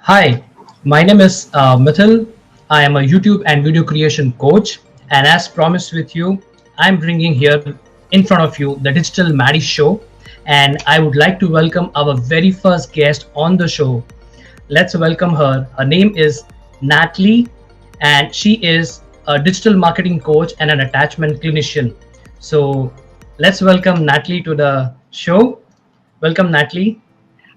Hi, my name is Mithil. I am a YouTube and video creation coach, and as promised with you, I'm bringing here in front of you the Digital Maddy Show, and I would like to welcome our very first guest on the show. Let's welcome her. Her name is Natalie, and she is a digital marketing coach and an attachment clinician. So let's welcome Natalie to the show. Welcome, Natalie.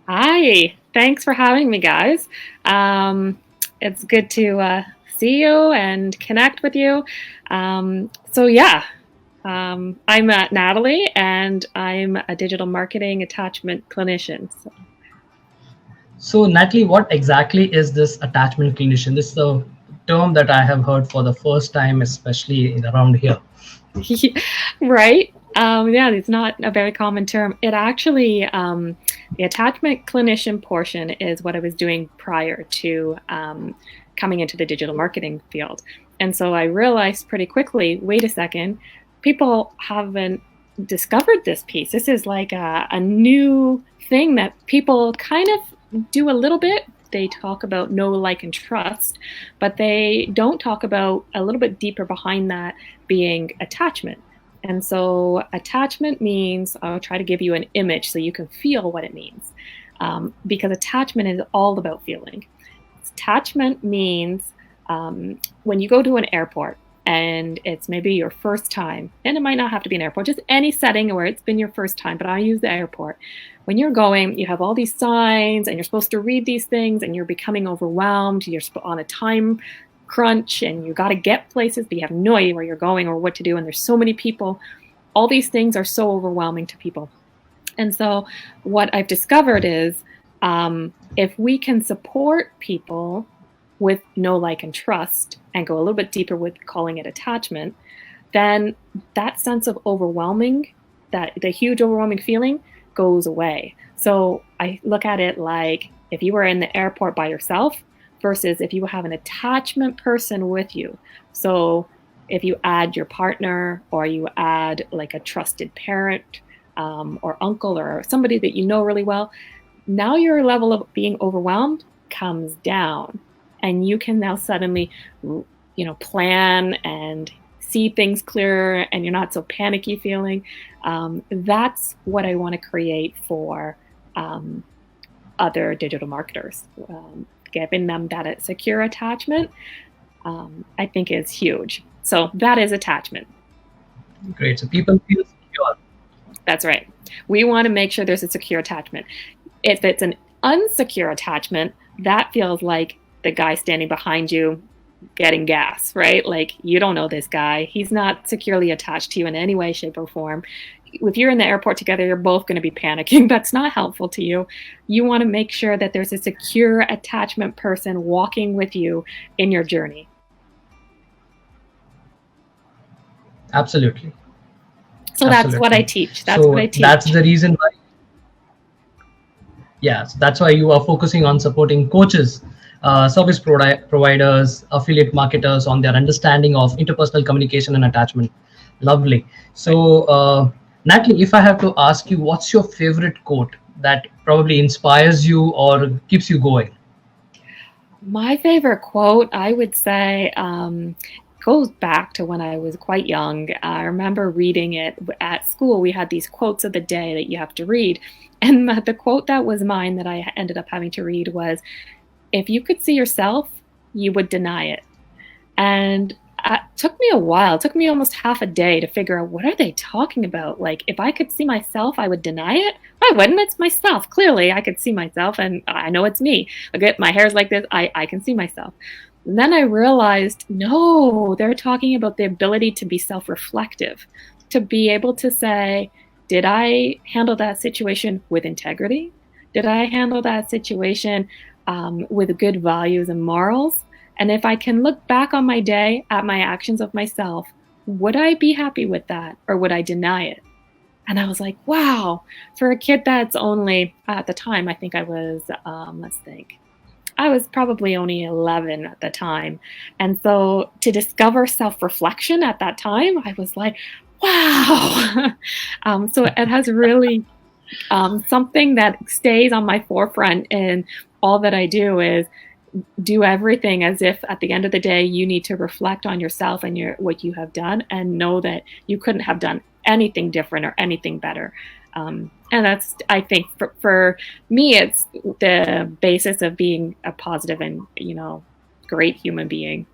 Hi, thanks for having me, guys. It's good to see you and connect with you. I'm Natalie, and I'm a digital marketing attachment clinician. So, Natalie, what exactly is this attachment clinician? This is a term that I have heard for the first time, especially around here. Right? Yeah, it's not a very common term. It actually, the attachment clinician portion is what I was doing prior to coming into the digital marketing field. And so I realized pretty quickly, wait a second, people haven't discovered this piece. This is like a new thing that people kind of do a little bit. They talk about know, like, and trust, but they don't talk about a little bit deeper behind that being attachment. And so attachment means, I'll try to give you an image so you can feel what it means. Because attachment is all about feeling. Attachment means when you go to an airport and it's maybe your first time, and it might not have to be an airport, just any setting where it's been your first time, but I use the airport. When you're going, you have all these signs and you're supposed to read these things and you're becoming overwhelmed. You're on a time crunch and you got to get places, but you have no idea where you're going or what to do. And there's so many people. All these things are so overwhelming to people. And so what I've discovered is if we can support people with know, like, and trust and go a little bit deeper with calling it attachment, then that sense of overwhelming, that the huge overwhelming feeling goes away. So I look at it like if you were in the airport by yourself versus if you have an attachment person with you. So if you add your partner or you add like a trusted parent or uncle or somebody that you know really well, now your level of being overwhelmed comes down. And you can now suddenly, plan and see things clearer, and you're not so panicky feeling. That's what I want to create for other digital marketers. Giving them that secure attachment, I think is huge. So that is attachment. Great. So people feel secure. That's right. We want to make sure there's a secure attachment. If it's an unsecure attachment, that feels like the guy standing behind you getting gas, right? Like, you don't know this guy. He's not securely attached to you in any way, shape, or form. If you're in the airport together, you're both going to be panicking. That's not helpful to you. You want to make sure that there's a secure attachment person walking with you in your journey. Absolutely. So that's what I teach. That's the reason why. Yeah, so that's why you are focusing on supporting coaches, service providers, affiliate marketers on their understanding of interpersonal communication and attachment. Lovely. So, Natalie, if I have to ask you, what's your favorite quote that probably inspires you or keeps you going? My favorite quote, I would say, goes back to when I was quite young. I remember reading it at school. We had these quotes of the day that you have to read. And the quote that was mine that I ended up having to read was, if you could see yourself, you would deny it. And it took me a while. It took me almost half a day to figure out, what are they talking about? Like, if I could see myself, I would deny it? I wouldn't. It's myself. Clearly, I could see myself, and I know it's me. Okay, my hair's like this. I can see myself. And then I realized, no, they're talking about the ability to be self-reflective, to be able to say, did I handle that situation with integrity? Did I handle that situation with good values and morals? And if I can look back on my day at my actions of myself, would I be happy with that, or would I deny it? And I was like, wow, for a kid that's only, at the time, I think I was, I was probably only 11 at the time. And so to discover self-reflection at that time, I was like, wow. So it has really something that stays on my forefront. And all that I do is do everything as if at the end of the day you need to reflect on yourself and what you have done, and know that you couldn't have done anything different or anything better. And that's, I think, for me, it's the basis of being a positive and great human being.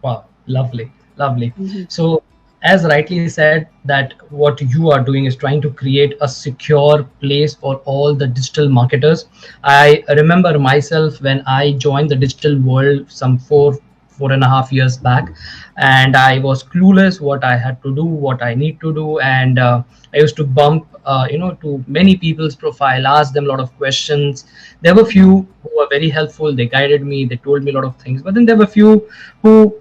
Wow, lovely, lovely. So, as rightly said, that what you are doing is trying to create a secure place for all the digital marketers. I remember myself when I joined the digital world some 4.5 years back, and I was clueless what I had to do, what I need to do, and I used to bump, to many people's profile, ask them a lot of questions. There were few who were very helpful. They guided me. They told me a lot of things. But then there were few who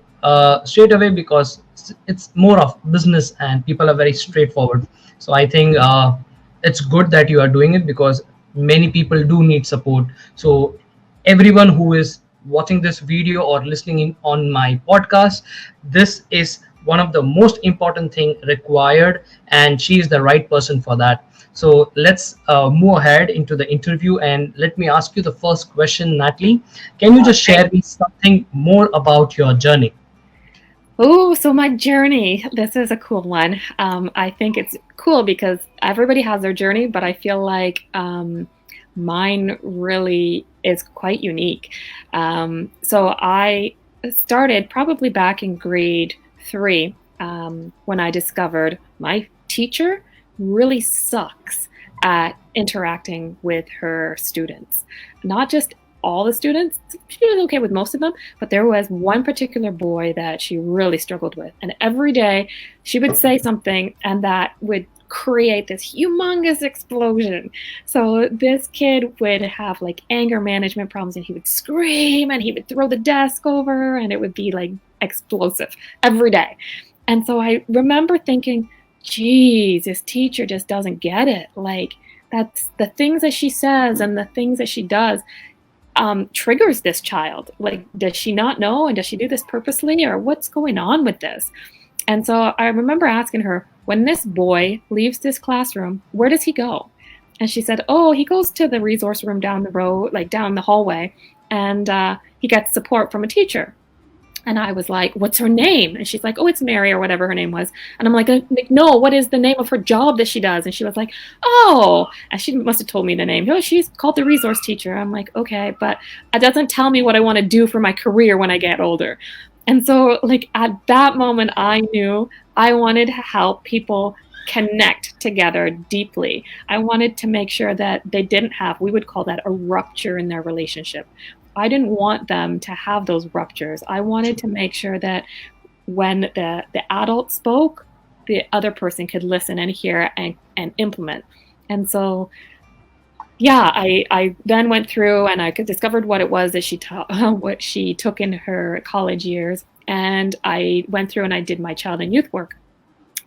straight away, because it's more of business and people are very straightforward. So I think it's good that you are doing it, because many people do need support. So everyone who is watching this video or listening in on my podcast, this is one of the most important thing required, and she is the right person for that. So let's move ahead into the interview, and let me ask you the first question. Natalie, can you just share me something more about your journey? Oh, so my journey, this is a cool one. I think it's cool because everybody has their journey, but I feel like mine really is quite unique. So I started probably back in grade 3 when I discovered my teacher really sucks at interacting with her students. Not just all the students, she was okay with most of them, but there was one particular boy that she really struggled with. And every day she would say something, and that would create this humongous explosion. So this kid would have like anger management problems, and he would scream and he would throw the desk over, and it would be like explosive every day. And so I remember thinking, geez, this teacher just doesn't get it. Like, that's the things that she says and the things that she does triggers this child. Like, does she not know? And does she do this purposely? Or what's going on with this? And so I remember asking her, when this boy leaves this classroom, where does he go? And she said, oh, he goes to the resource room down the road, like down the hallway, and he gets support from a teacher. And I was like, what's her name? And she's like, oh, it's Mary, or whatever her name was. And I'm like, no, what is the name of her job that she does? And she was like, oh, and she must have told me the name. Oh, she's called the resource teacher. I'm like, okay, but it doesn't tell me what I want to do for my career when I get older. And so, like, at that moment, I knew I wanted to help people connect together deeply. I wanted to make sure that they didn't have, we would call that a rupture in their relationship. I didn't want them to have those ruptures. I wanted to make sure that when the adult spoke, the other person could listen and hear and implement. And so, yeah, I then went through and I discovered what it was that she taught, what she took in her college years. And I went through and I did my child and youth work.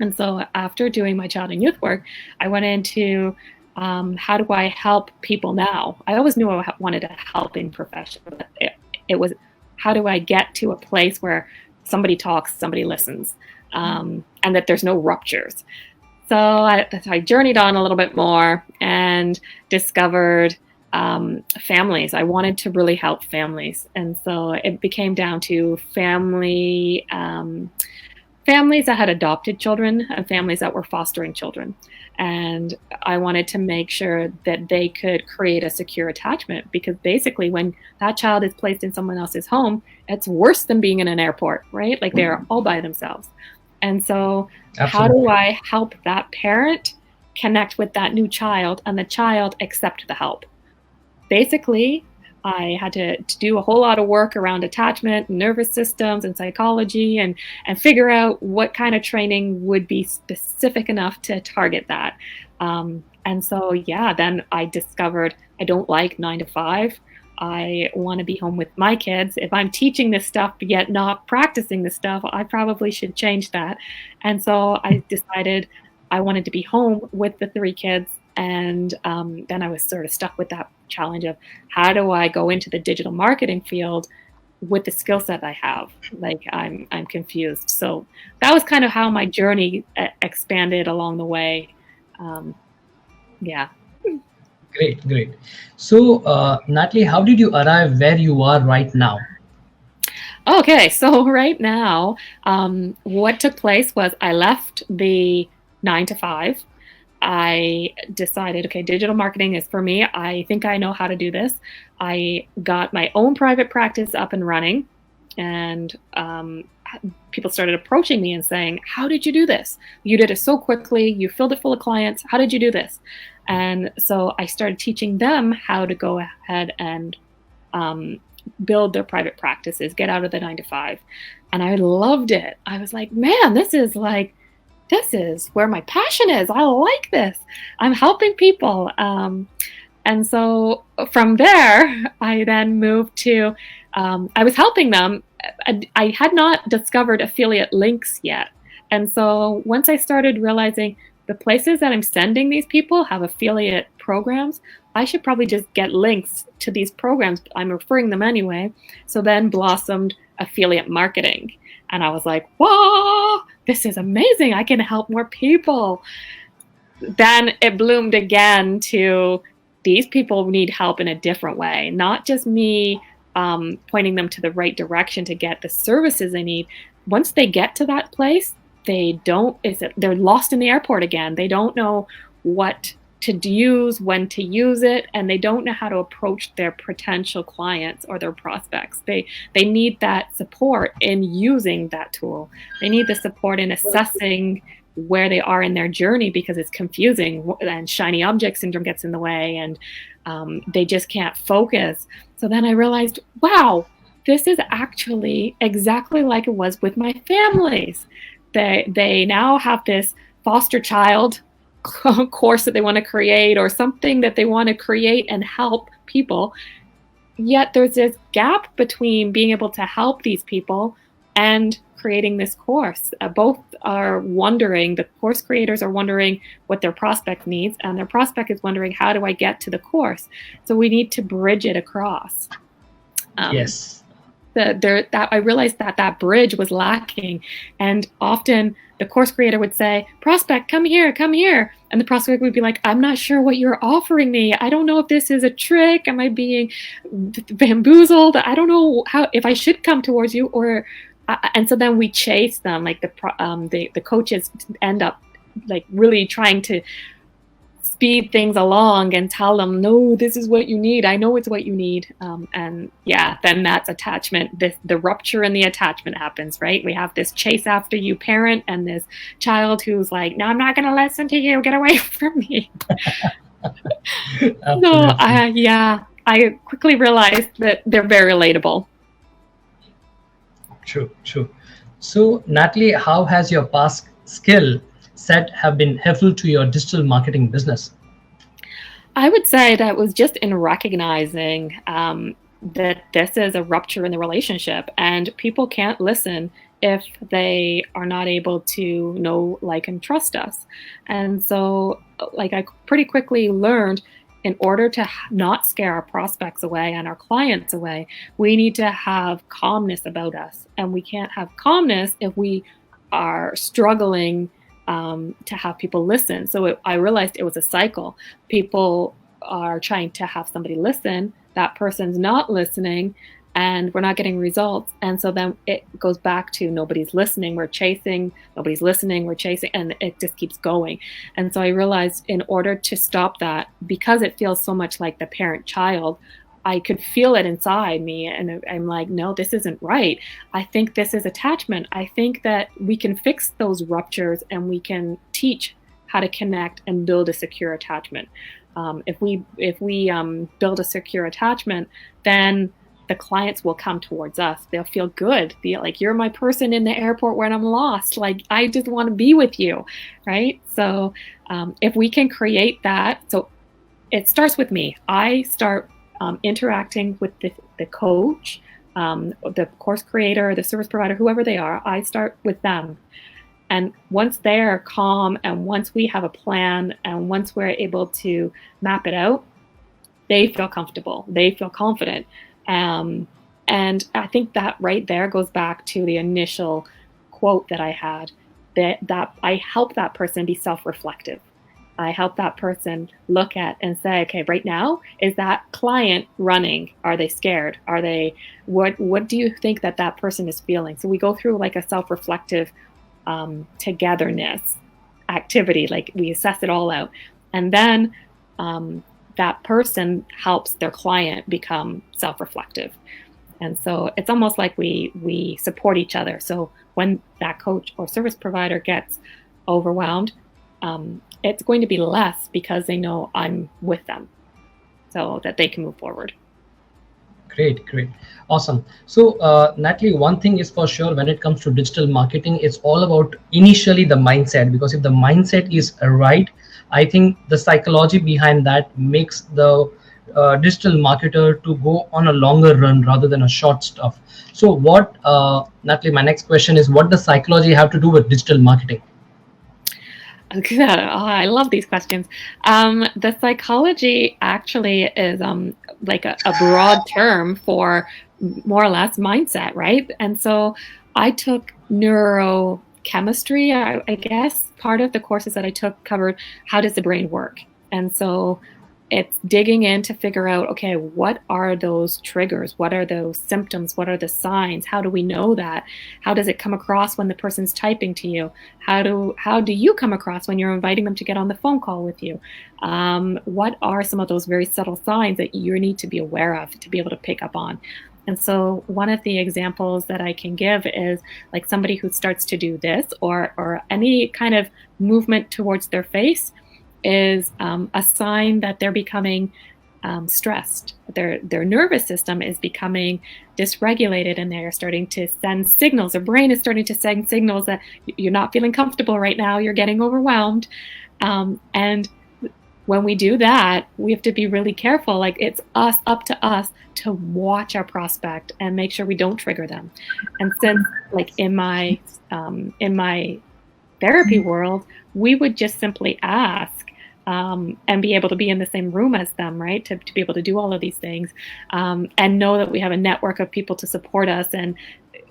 And so after doing my child and youth work, I went into how do I help people now? I always knew I wanted to help in profession, but it was, how do I get to a place where somebody talks, somebody listens, and that there's no ruptures. So I journeyed on a little bit more and discovered families. I wanted to really help families. And so it became down to families that had adopted children and families that were fostering children. And I wanted to make sure that they could create a secure attachment, because basically when that child is placed in someone else's home, it's worse than being in an airport, right? Like, they're all by themselves. And so How do I help that parent connect with that new child and the child accept the help? Basically, I had to do a whole lot of work around attachment, nervous systems, and psychology, and figure out what kind of training would be specific enough to target that. And so, yeah, then I discovered I don't like 9 to 5. I want to be home with my kids. If I'm teaching this stuff yet not practicing this stuff, I probably should change that. And so I decided I wanted to be home with the 3 kids. And then I was sort of stuck with that challenge of, how do I go into the digital marketing field with the skill set I have? Like, I'm confused. So that was kind of how my journey expanded along the way. Yeah. Great, great. So, Natalie, how did you arrive where you are right now? Okay, so right now, what took place was I left the 9 to 5. I decided, okay, digital marketing is for me. I think I know how to do this. I got my own private practice up and running, and people started approaching me and saying, how did you do this? You did it so quickly. You filled it full of clients. How did you do this? And so I started teaching them how to go ahead and build their private practices, get out of the 9 to 5. And I loved it. I was like, man, this is where my passion is. I like this. I'm helping people. And so from there, I then moved to, I was helping them. I had not discovered affiliate links yet. And so once I started realizing the places that I'm sending these people have affiliate programs, I should probably just get links to these programs. I'm referring them anyway. So then blossomed affiliate marketing. And I was like, whoa, this is amazing. I can help more people. Then it bloomed again to these people need help in a different way, not just me pointing them to the right direction to get the services they need. Once they get to that place, they're lost in the airport again. They don't know what to use, when to use it, and they don't know how to approach their potential clients or their prospects. They need that support in using that tool. They need the support in assessing where they are in their journey because it's confusing and shiny object syndrome gets in the way, and they just can't focus. So then I realized, wow, this is actually exactly like it was with my families. They now have this foster child course that they want to create or something that they want to create and help people. Yet there's this gap between being able to help these people and creating this course. Both are wondering, the course creators are wondering what their prospect needs, and their prospect is wondering, how do I get to the course? So we need to bridge it across. Yes. I realized that bridge was lacking, and often the course creator would say, prospect, come here, and the prospect would be like, I'm not sure what you're offering me. I don't know if this is a trick. Am I being bamboozled? I don't know if I should come towards you, or and so then we chase them. Like the coaches end up like really trying to speed things along and tell them, no, this is what you need. I know it's what you need. And yeah, then that's attachment. The rupture in the attachment happens, right? We have this chase after you parent and this child who's like, no, I'm not going to listen to you. Get away from me. So I quickly realized that they're very relatable. True. So, Natalie, how has your past skill set have been helpful to your digital marketing business? I would say that was just in recognizing that this is a rupture in the relationship, and people can't listen if they are not able to know, like, and trust us. And so, like, I pretty quickly learned, in order to not scare our prospects away and our clients away, we need to have calmness about us. And we can't have calmness if we are struggling to have people listen. So I realized it was a cycle. People are trying to have somebody listen. That person's not listening, and we're not getting results. And so then it goes back to nobody's listening. We're chasing. Nobody's listening. We're chasing, and it just keeps going. And so I realized, in order to stop that, because it feels so much like the parent-child, I could feel it inside me, and I'm like, no, this isn't right. I think this is attachment. I think that we can fix those ruptures, and we can teach how to connect and build a secure attachment. If we build a secure attachment, then the clients will come towards us. They'll feel good. Be like, you're my person in the airport when I'm lost. Like, I just want to be with you, right? So if we can create that, so it starts with me. I start interacting with the coach, the course creator, the service provider, whoever they are. I start with them. And once they're calm, and once we have a plan, and once we're able to map it out, they feel comfortable. They feel confident. And I think that right there goes back to the initial quote that I had, that I help that person be self-reflective. I help that person look at and say, okay, right now, is that client running? Are they scared? Are they, what do you think that that person is feeling? So we go through like a self-reflective togetherness activity, like we assess it all out. And then that person helps their client become self-reflective. And so it's almost like we support each other. So when that coach or service provider gets overwhelmed, it's going to be less because they know I'm with them so that they can move forward. Great, great. Awesome. So, Natalie, one thing is for sure when it comes to digital marketing, it's all about initially the mindset, because if the mindset is right, I think the psychology behind that makes the digital marketer to go on a longer run rather than a short stuff. So what, Natalie, my next question is, what does psychology have to do with digital marketing? Oh, I love these questions. The psychology actually is like a broad term for more or less mindset, right? And so I took neurochemistry, I guess. Part of the courses that I took covered how does the brain work. And so it's digging in to figure out, okay, what are those triggers? What are those symptoms? What are the signs? How do we know that? How does it come across when the person's typing to you? How do you come across when you're inviting them to get on the phone call with you? What are some of those very subtle signs that you need to be aware of to be able to pick up on? And so one of the examples that I can give is like somebody who starts to do this or any kind of movement towards their face is a sign that they're becoming stressed. Their nervous system is becoming dysregulated, and they're starting to send signals. Their brain is starting to send signals that you're not feeling comfortable right now. You're getting overwhelmed. And when we do that, we have to be really careful. Like it's up to us to watch our prospect and make sure we don't trigger them. And since, like in my therapy world, we would just simply ask. And be able to be in the same room as them, right? To be able to do all of these things and know that we have a network of people to support us and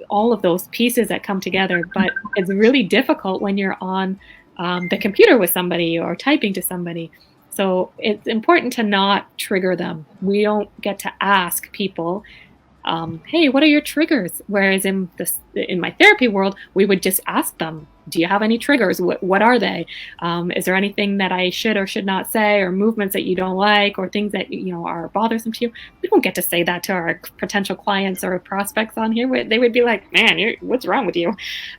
all of those pieces that come together. But it's really difficult when you're on the computer with somebody or typing to somebody. So it's important to not trigger them. We don't get to ask people, hey, what are your triggers? Whereas in my therapy world, we would just ask them, do you have any triggers? What are they? Is there anything that I should or should not say, or movements that you don't like, or things that are bothersome to you? We don't get to say that to our potential clients or prospects on here. They would be like, man, what's wrong with you?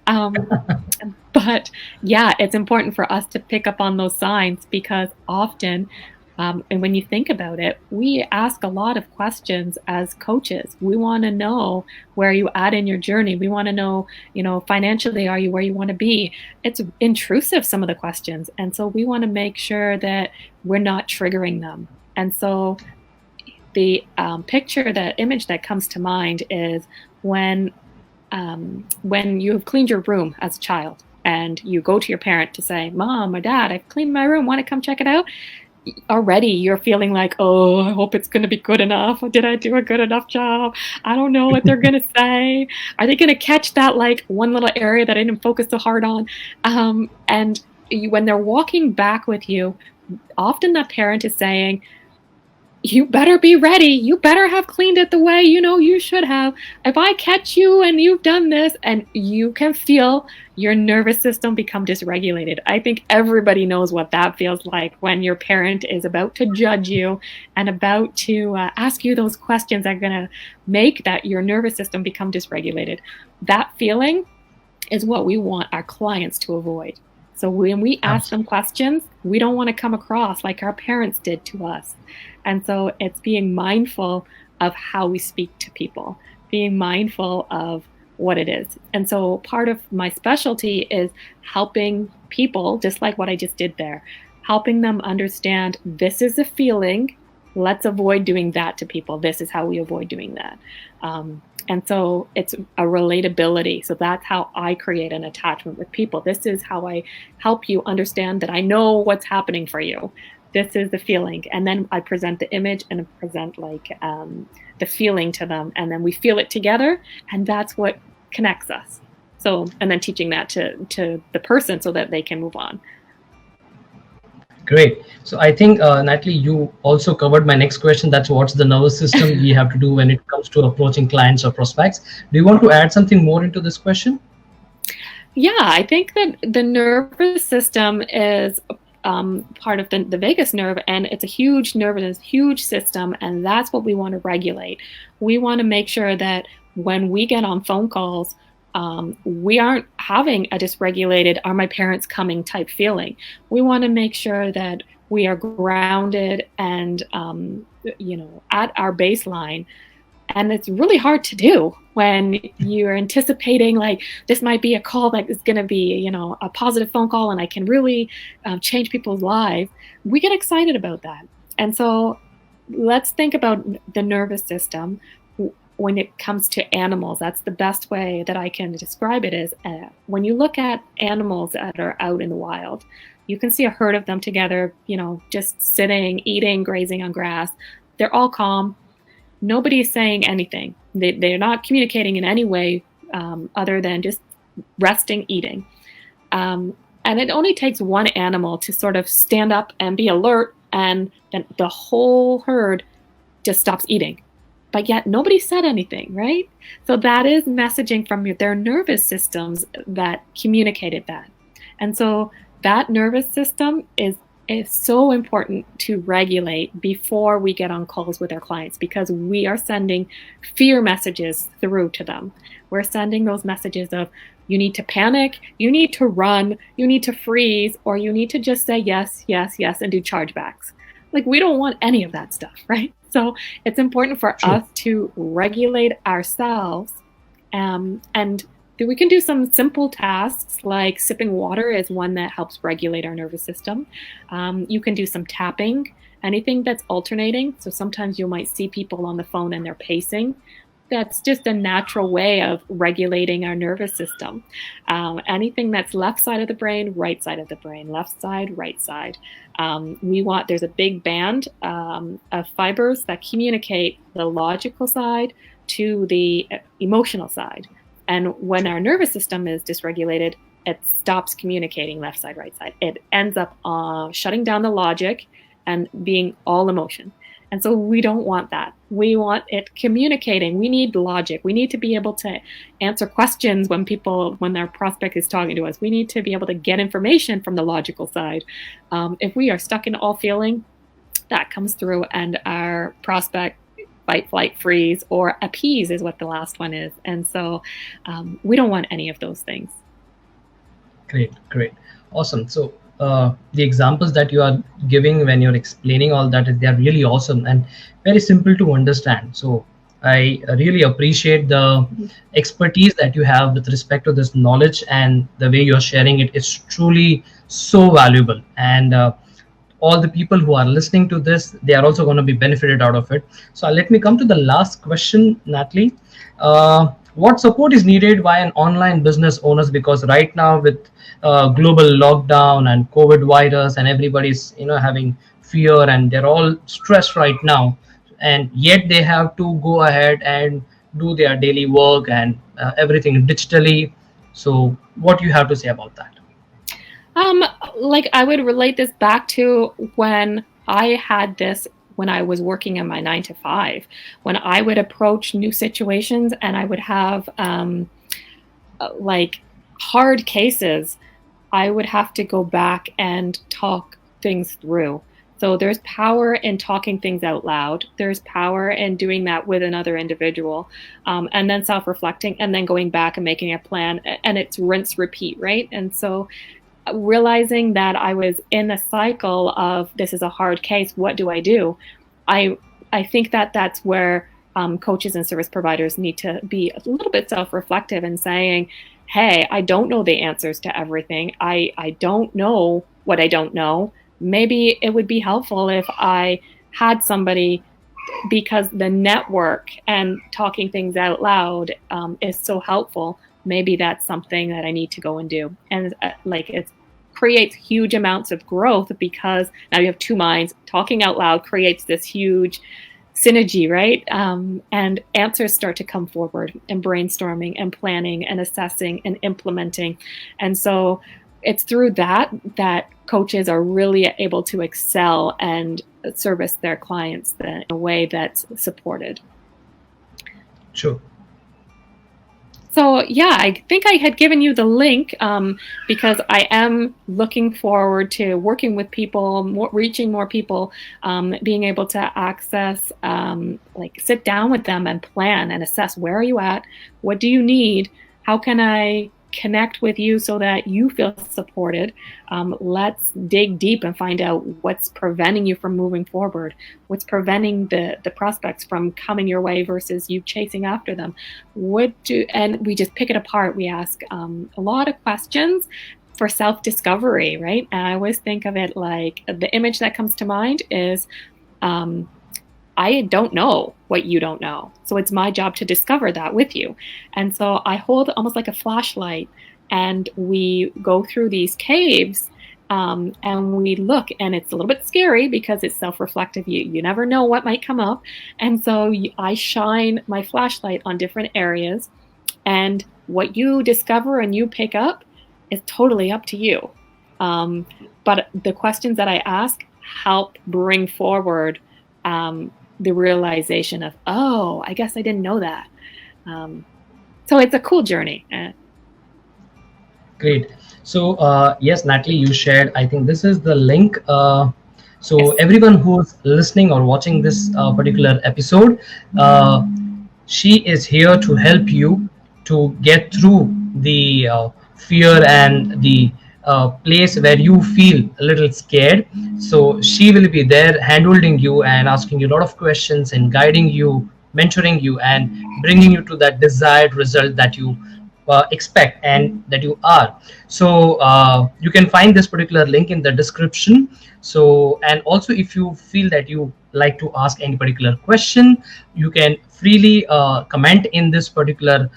But yeah, it's important for us to pick up on those signs because often, and when you think about it, we ask a lot of questions as coaches. We want to know where you at in your journey. We want to know, financially, are you where you want to be? It's intrusive, some of the questions. And so we want to make sure that we're not triggering them. And so the image that comes to mind is when you have cleaned your room as a child and you go to your parent to say, Mom or Dad, I've cleaned my room. Want to come check it out? Already you're feeling like, oh, I hope it's going to be good enough. Did I do a good enough job? I don't know what they're going to say. Are they going to catch that like one little area that I didn't focus so hard on? And when they're walking back with you, often that parent is saying, you better be ready. You better have cleaned it the way you should have. If I catch you and you've done this, and you can feel your nervous system become dysregulated. I think everybody knows what that feels like when your parent is about to judge you and about to ask you those questions that are going to make that your nervous system become dysregulated. That feeling is what we want our clients to avoid. So when we ask them questions, we don't want to come across like our parents did to us. And so it's being mindful of how we speak to people, being mindful of what it is. And so part of my specialty is helping people, just like what I just did there, helping them understand this is a feeling. Let's avoid doing that to people. This is how we avoid doing that. And so it's a relatability. So that's how I create an attachment with people. This is how I help you understand that I know what's happening for you. This is the feeling. And then I present the image and present like the feeling to them. And then we feel it together. And that's what connects us. So, and then teaching that to the person so that they can move on. Great. So I think, Natalie, you also covered my next question. That's what's the nervous system we have to do when it comes to approaching clients or prospects. Do you want to add something more into this question? Yeah, I think that the nervous system is part of the vagus nerve, and it's a huge nerve and it's a huge system, and that's what we want to regulate. We want to make sure that when we get on phone calls, we aren't having a dysregulated, are my parents coming type feeling. We want to make sure that we are grounded and, at our baseline. And it's really hard to do when you're anticipating like this might be a call that is going to be, a positive phone call and I can really change people's lives. We get excited about that. And so let's think about the nervous system when it comes to animals. That's the best way that I can describe it is when you look at animals that are out in the wild, you can see a herd of them together, just sitting, eating, grazing on grass. They're all calm. Nobody is saying anything. They're not communicating in any way other than just resting, eating. And it only takes one animal to sort of stand up and be alert, and then the whole herd just stops eating. But yet nobody said anything, right? So that is messaging from their nervous systems that communicated that. And so that nervous system is so important to regulate before we get on calls with our clients, because we are sending fear messages through to them. We're sending those messages of you need to panic, you need to run, you need to freeze, or you need to just say yes, yes, yes, and do chargebacks. Like, we don't want any of that stuff, right? So it's important for us to regulate ourselves, and we can do some simple tasks like sipping water is one that helps regulate our nervous system. You can do some tapping, anything that's alternating. So sometimes you might see people on the phone and they're pacing. That's just a natural way of regulating our nervous system. Anything that's left side of the brain, right side of the brain, left side, right side. There's a big band of fibers that communicate the logical side to the emotional side. And when our nervous system is dysregulated, it stops communicating left side, right side. It ends up shutting down the logic and being all emotion. And so we don't want that. We want it communicating. We need logic. We need to be able to answer questions when their prospect is talking to us. We need to be able to get information from the logical side. If we are stuck in all feeling, that comes through, and our prospect fight, flight, freeze, or appease is what the last one is. And so we don't want any of those things. Great. Awesome. So the examples that you are giving when you're explaining all that, they are really awesome and very simple to understand. So I really appreciate the expertise that you have with respect to this knowledge, and the way you're sharing it is truly so valuable. And all the people who are listening to this, they are also going to be benefited out of it. So let me come to the last question, Natalie. What support is needed by an online business owners? Because right now with global lockdown and COVID virus, and everybody's having fear and they're all stressed right now, and yet they have to go ahead and do their daily work and everything digitally. So what do you have to say about that? I would relate this back to when I had this when I was working in my 9 to 5, when I would approach new situations and I would have hard cases, I would have to go back and talk things through. So there's power in talking things out loud. There's power in doing that with another individual, and then self-reflecting, and then going back and making a plan, and it's rinse, repeat, right? And so realizing that I was in a cycle of this is a hard case, what do I do? I think that's where coaches and service providers need to be a little bit self-reflective and saying, hey, I don't know the answers to everything. I don't know what I don't know. Maybe it would be helpful if I had somebody, because the network and talking things out loud is so helpful. Maybe that's something that I need to go and do. And it creates huge amounts of growth, because now you have two minds. Talking out loud creates this huge synergy, right? And answers start to come forward, and brainstorming and planning and assessing and implementing. And so it's through that coaches are really able to excel and service their clients in a way that's supported. Sure. So yeah, I think I had given you the link because I am looking forward to working with people, reaching more people, being able to access, like sit down with them and plan and assess where are you at, what do you need, how can I connect with you so that you feel supported. Let's dig deep and find out what's preventing you from moving forward, what's preventing the prospects from coming your way versus you chasing after them. And we just pick it apart. We ask a lot of questions for self-discovery, right? And I always think of it like the image that comes to mind is I don't know what you don't know. So it's my job to discover that with you. And so I hold almost like a flashlight and we go through these caves and we look, and it's a little bit scary because it's self-reflective. You never know what might come up. And so I shine my flashlight on different areas, and what you discover and you pick up is totally up to you. But the questions that I ask help bring forward the realization of, oh, I guess I didn't know that. So it's a cool journey. Great. So yes, Natalie, you shared, I think this is the link. So Yes. everyone who's listening or watching this particular episode, she is here to help you to get through the fear and the place where you feel a little scared. So she will be there handholding you and asking you a lot of questions and guiding you, mentoring you, and bringing you to that desired result that you expect and that you are. So you can find this particular link in the description. So, and also if you feel that you like to ask any particular question, you can freely comment in this particular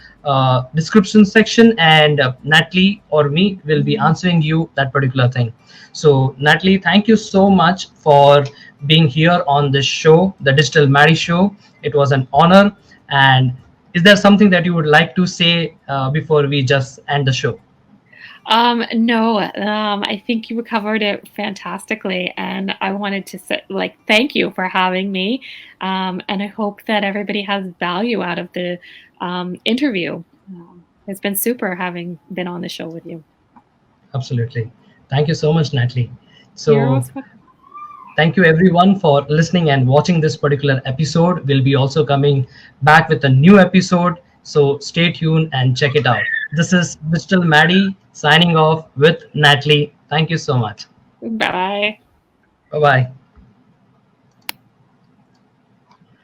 description section, and Natalie or me will be answering you that particular thing. So Natalie, thank you so much for being here on this show, the Digital Maddy Show. It was an honor. And is there something that you would like to say before we just end the show? No, I think you covered it fantastically, and I wanted to say, like, thank you for having me, and I hope that everybody has value out of the interview. It's been super having been on the show with you. Absolutely. Thank you so much, Natalie. You're So also thank you everyone for listening and watching this particular episode. We'll be also coming back with a new episode. So stay tuned and check it out. This is Digital Maddy signing off with Natalie. Thank you so much. bye. Bye bye.